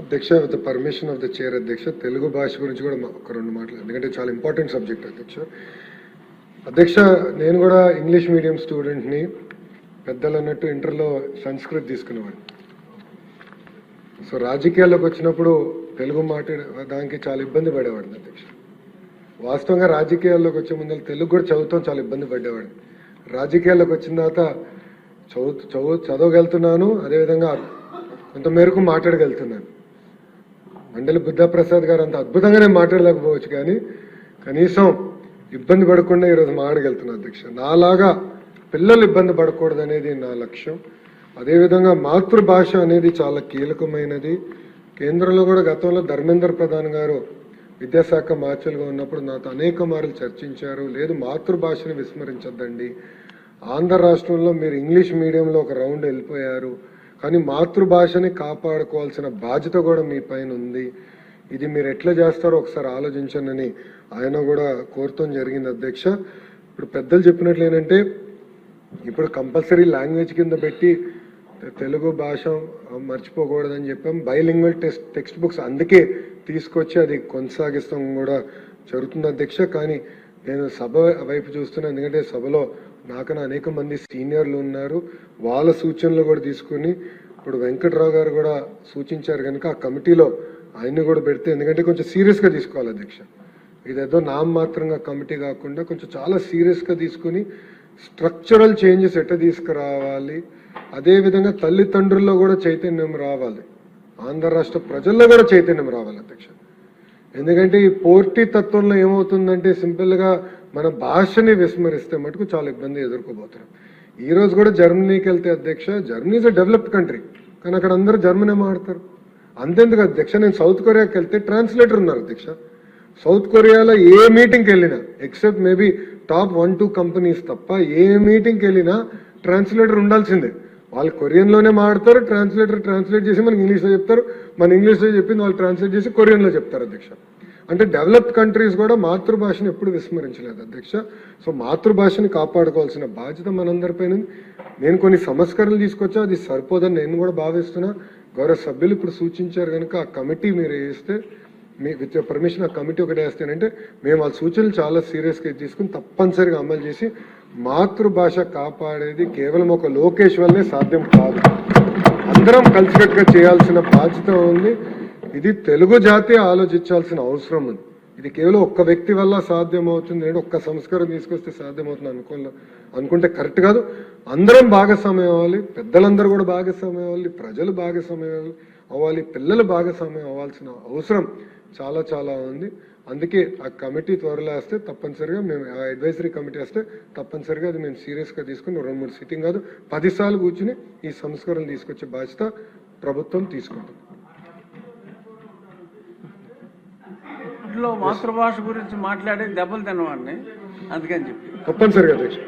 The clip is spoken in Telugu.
అధ్యక్ష, with the permission of the chair అధ్యక్ష, తెలుగు భాష గురించి కూడా ఒక రెండు మాటలు, ఎందుకంటే చాలా ఇంపార్టెంట్ సబ్జెక్ట్ అధ్యక్ష. నేను కూడా ఇంగ్లీష్ మీడియం స్టూడెంట్ని. పెద్దలు అన్నట్టు ఇంటర్లో సంస్కృత్ తీసుకునేవాడిని. సో రాజకీయాల్లోకి వచ్చినప్పుడు తెలుగు మాట్లాడడానికి చాలా ఇబ్బంది పడేవాడిని అధ్యక్ష. వాస్తవంగా రాజకీయాల్లోకి వచ్చే ముందు తెలుగు కూడా చదువుతాం చాలా ఇబ్బంది పడేవాడిని. రాజకీయాల్లోకి వచ్చిన తర్వాత చదవగలుగుతున్నాను, అదేవిధంగా కొంత మేరకు మాట్లాడగలుగుతున్నాను. మండలి బుద్ధప్రసాద్ గారు అంత అద్భుతంగా నేను మాట్లాడలేకపోవచ్చు, కానీ కనీసం ఇబ్బంది పడకుండా ఈరోజు మాట్లాడగలుగుతున్నాను అధ్యక్ష. నాలాగా పిల్లలు ఇబ్బంది పడకూడదు అనేది నా లక్ష్యం. అదేవిధంగా మాతృభాష అనేది చాలా కీలకమైనది. కేంద్రంలో కూడా గతంలో ధర్మేంద్ర ప్రధాన్ గారు విద్యాశాఖ మార్చులుగా ఉన్నప్పుడు నాతో అనేక మార్లు చర్చించారు. లేదు, మాతృభాషని విస్మరించొద్దండి. ఆంధ్ర రాష్ట్రంలో మీరు ఇంగ్లీష్ మీడియంలో ఒక రౌండ్ వెళ్ళిపోయారు, కానీ మాతృభాషని కాపాడుకోవాల్సిన బాధ్యత కూడా మీ పైన ఉంది. ఇది మీరు ఎట్లా చేస్తారో ఒకసారి ఆలోచించండి ఆయన కూడా కోరటం జరిగింది అధ్యక్ష. ఇప్పుడు పెద్దలు చెప్పినట్లు ఏంటంటే, ఇప్పుడు కంపల్సరీ లాంగ్వేజ్ కింద పెట్టి తెలుగు భాష మర్చిపోకూడదని చెప్పాం. బైలింగ్వల్ టెక్స్ట్ బుక్స్ అందుకే తీసుకొచ్చి అది కొనసాగిస్తాం కూడా జరుగుతుంది అధ్యక్ష. కానీ నేను సభ వైపు చూస్తున్నాను, ఎందుకంటే సభలో నాకన్నా అనేక మంది సీనియర్లు ఉన్నారు. వాళ్ళ సూచనలు కూడా తీసుకుని ఇప్పుడు వెంకట్రావు గారు కూడా సూచించారు కనుక ఆ కమిటీలో ఆయన్ని కూడా పెడితే, ఎందుకంటే కొంచెం సీరియస్గా తీసుకోవాలి అధ్యక్ష. ఇదేదో నామమాత్రంగా కమిటీ కాకుండా కొంచెం చాలా సీరియస్గా తీసుకుని స్ట్రక్చరల్ చేంజెస్ ఎట్లా తీసుకురావాలి, అదేవిధంగా తల్లిదండ్రుల్లో కూడా చైతన్యం రావాలి, ఆంధ్ర రాష్ట్ర ప్రజల్లో కూడా చైతన్యం రావాలి అధ్యక్ష. ఎందుకంటే ఈ పోటీ తత్వంలో ఏమవుతుందంటే, సింపుల్గా మన భాషని విస్మరిస్తే మటుకు చాలా ఇబ్బంది ఎదుర్కోబోతున్నాం. ఈ రోజు కూడా జర్మనీకి వెళ్తే అధ్యక్ష, Germany is a developed country, కానీ అక్కడ అందరూ జర్మనీ మాట్లాడతారు. అంతేందుకు అధ్యక్ష, నేను సౌత్ కొరియాకి వెళ్తే ట్రాన్స్లేటర్ ఉన్నారు అధ్యక్ష. సౌత్ కొరియాలో ఏ మీటింగ్కి వెళ్ళినా, ఎక్సెప్ట్ మేబీ టాప్ 1-2 కంపెనీస్ తప్ప, ఏ మీటింగ్కి వెళ్ళినా ట్రాన్స్లేటర్ ఉండాల్సిందే. వాళ్ళు కొరియన్లోనే మాట్లాడతారు, ట్రాన్స్లేట్ చేసి మనకి ఇంగ్లీష్లో చెప్తారు, మన ఇంగ్లీష్లో చెప్పింది వాళ్ళు ట్రాన్స్లేట్ చేసి కొరియన్లో చెప్తారు అధ్యక్ష. అంటే డెవలప్డ్ కంట్రీస్ కూడా మాతృభాషను ఎప్పుడు విస్మరించలేదు అధ్యక్ష. సో మాతృభాషని కాపాడుకోవాల్సిన బాధ్యత మనందరిపైన. నేను కొన్ని సంస్కరణలు తీసుకొచ్చా, అది సరిపోదని నేను కూడా భావిస్తున్నా. గౌరవ సభ్యులు ఇప్పుడు సూచించారు కనుక ఆ కమిటీ మీరు వేస్తే, మీ విత్ పర్మిషన్ ఆ కమిటీ ఒకటి వేస్తేనంటే మేము వాళ్ళ సూచనలు చాలా సీరియస్గా తీసుకుని తప్పనిసరిగా అమలు చేసి మాతృభాష కాపాడేది కేవలం ఒక లోకేష్ వల్లనే సాధ్యం కాదు. అందరం కలిసికట్టుగా చేయాల్సిన బాధ్యత ఉంది. ఇది తెలుగు జాతి ఆలోచించాల్సిన అవసరం ఉంది. ఇది కేవలం ఒక్క వ్యక్తి వల్ల సాధ్యం అవుతుంది, ఒక్క సంస్కారం తీసుకొస్తే సాధ్యమవుతుంది అనుకుంటే కరెక్ట్ కాదు. అందరం భాగస్వామ్యం అవ్వాలి, పెద్దలందరూ కూడా భాగస్వామ్యం అవ్వాలి, ప్రజలు భాగస్వామ్యం అవ్వాలి, పిల్లలు భాగస్వామ్యం అవ్వాల్సిన అవసరం చాలా చాలా ఉంది. అందుకే ఆ కమిటీ త్వరలో వస్తే తప్పనిసరిగా మేము, ఆ అడ్వైజరీ కమిటీ వస్తే తప్పనిసరిగా అది మేము సీరియస్గా తీసుకుని 2-3 సిట్టింగ్ కాదు 10 సార్లు కూర్చుని ఈ సంస్కరణలు తీసుకొచ్చే బాధ్యత ప్రభుత్వం తీసుకుంటుంది. మాతృభాష గురించి మాట్లాడే దెబ్బలు తినవాడిని, అందుకని చెప్పి తప్పనిసరిగా అధ్యక్ష.